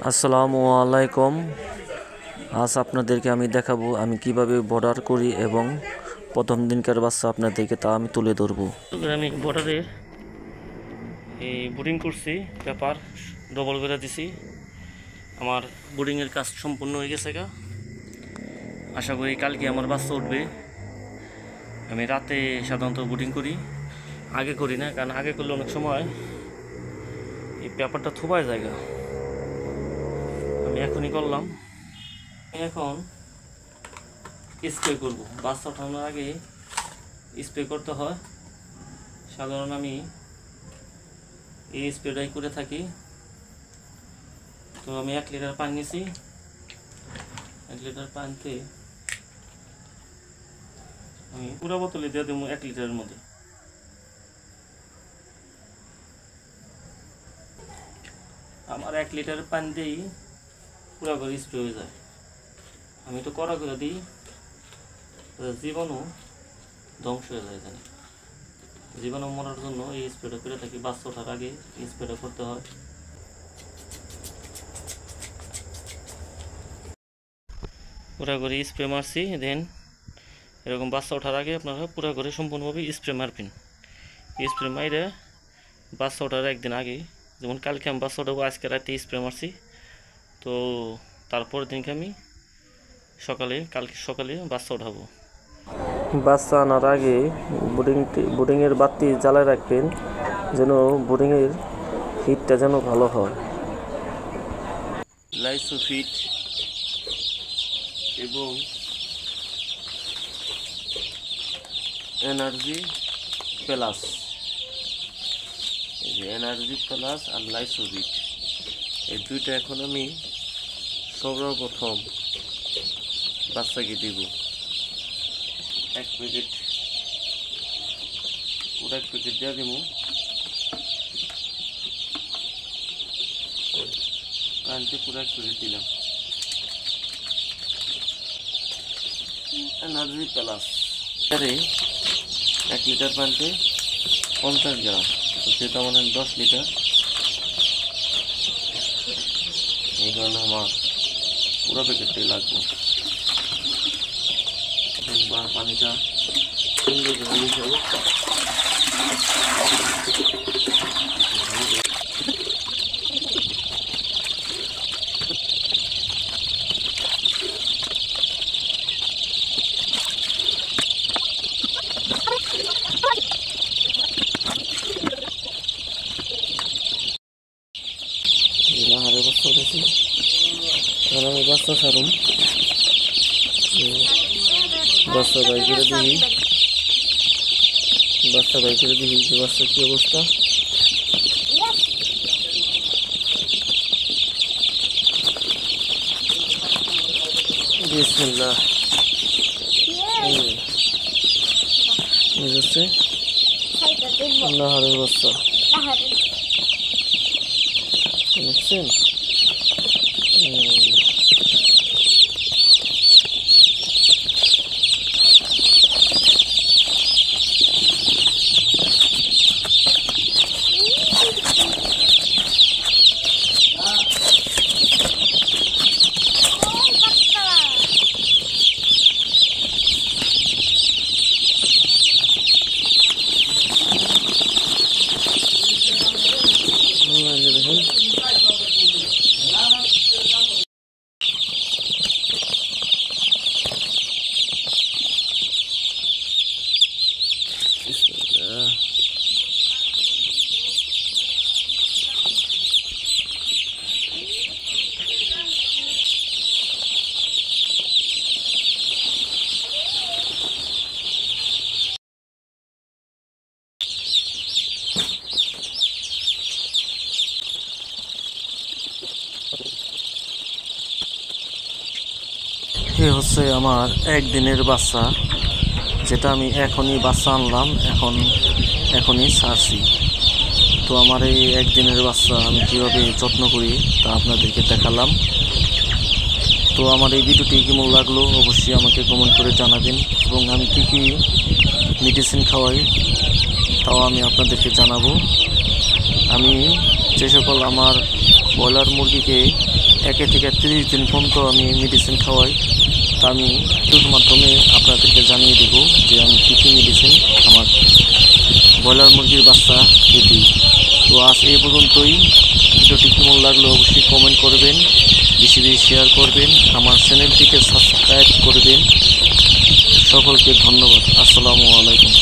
আসসালামু আলাইকুম। আজ আপনাদেরকে আমি দেখাবো আমি কিভাবে বর্ডার করি এবং প্রথম দিনকার বাচ্চা আপনাদেরকে তা আমি তুলে ধরবো। আমি বর্ডারে এই বোর্ডিং করছি, পেপার ডবল করে দিছি। আমার বোর্ডিংয়ের কাজ সম্পূর্ণ হয়ে গেছে। আশা করি কালকে আমার বাচ্চা উঠবে। আমি রাতে সাধারণত বোর্ডিং করি, আগে করি না, কারণ আগে করলে অনেক সময় এই পেপারটা থোবায় জায়গা। আমি এখনই করলাম। এখন স্প্রে করব। বাচ্চা ওঠানোর আগে স্প্রে করতে হয়। সাধারণ আমি এই স্প্রেটাই করে থাকি। তো আমি 1 লিটার পানি নিয়েছি। 1 লিটার পানিতে আমি পুরো বোতলে দিয়ে দেবো 1 লিটারের মধ্যে। আমার 1 লিটার পানি দিয়েই পুরো করে স্প্রে হয়ে যায়। আমি তো কড়া করে দিই, জীবাণু ধ্বংস হয়ে যায়। জানি জীবাণু মরার জন্য এই স্প্রেটা করে থাকি। বাচ্চা ওঠার আগে এই স্প্রেটা করতে হয়। পুরা করে স্প্রে মারছি। দেন এরকম বাচ্চা ওঠার আগে আপনারা পুরা করে সম্পূর্ণভাবে স্প্রে মারবেন। স্প্রে মাইরে বাচ্চা ওঠার একদিন আগে, যেমন কালকে আমি বাচ্চা ওঠাবো, আজকে রাতে স্প্রে মারছি। তো তারপরের দিনকে আমি কালকে সকালে বাচ্চা ওঠাবো। বাচ্চা আনার আগে বোর্ডিংয়ের বাতি জ্বালায় রাখবেন, যেন বোর্ডিংয়ের হিটটা যেন ভালো হয়। লাইসোফিট এবং এনার্জি প্লাস, এই যে এনার্জি প্লাস আর লাইসোফিট, এই দুইটা এখন আমি সর্বপ্রথম বাচ্চাকে দিব। 1 প্যাকেট, পুরো 1 প্যাকেট দিয়ে দিব। পানিতে পুরো 1 প্যাকেট দিলাম। এনার্জি প্লাস 1 লিটার পানিতে 50 গ্রাম, তো সেটা মানে 10 লিটার। এই কারণে আমার পুরো প্যাকেটটাই লাগবে। পানিটা সুন্দর করে মিশাবো। হারে বাচ্চা উঠেছি, কারণ আমি বাচ্চা ছাড়ুম। বাচ্চা বাই করে দিই, যে বাচ্চার কি অবস্থা। বিসমিল্লাহ। বুঝেছে নাহারের বাচ্চা দেখছেন। এ হচ্ছে আমার একদিনের বাচ্চা, যেটা আমি এখনই বাচ্চা আনলাম, এখনই ছাড়ছি। তো আমার এই একদিনের বাচ্চা আমি কীভাবে যত্ন করি তা আপনাদেরকে দেখালাম। তো আমার এই ভিডিওটি কেমন লাগলো অবশ্যই আমাকে কমেন্ট করে জানাবেন, এবং আমি কী কী মেডিসিন খাওয়াই তাও আমি আপনাদেরকে জানাবো। আমি যে সকল আমার ব্রয়লার মুরগিকে 1 থেকে 30 দিন পর্যন্ত আমি মেডিসিন খাওয়াই। তা আমি ভিডিওর মাধ্যমে আপনাদেরকে জানিয়ে দেব যে আমি কী কী মেডিসিন আমার ব্রয়লার মুরগির বাচ্চাকে দিই। তো আজ এই পর্যন্তই। ভিডিওটি কেমন লাগলো অবশ্যই কমেন্ট করবেন, বেশি বেশি শেয়ার করবেন, আমার চ্যানেলটিকে সাবস্ক্রাইব করবেন। সকলকে ধন্যবাদ। আসসালামু আলাইকুম।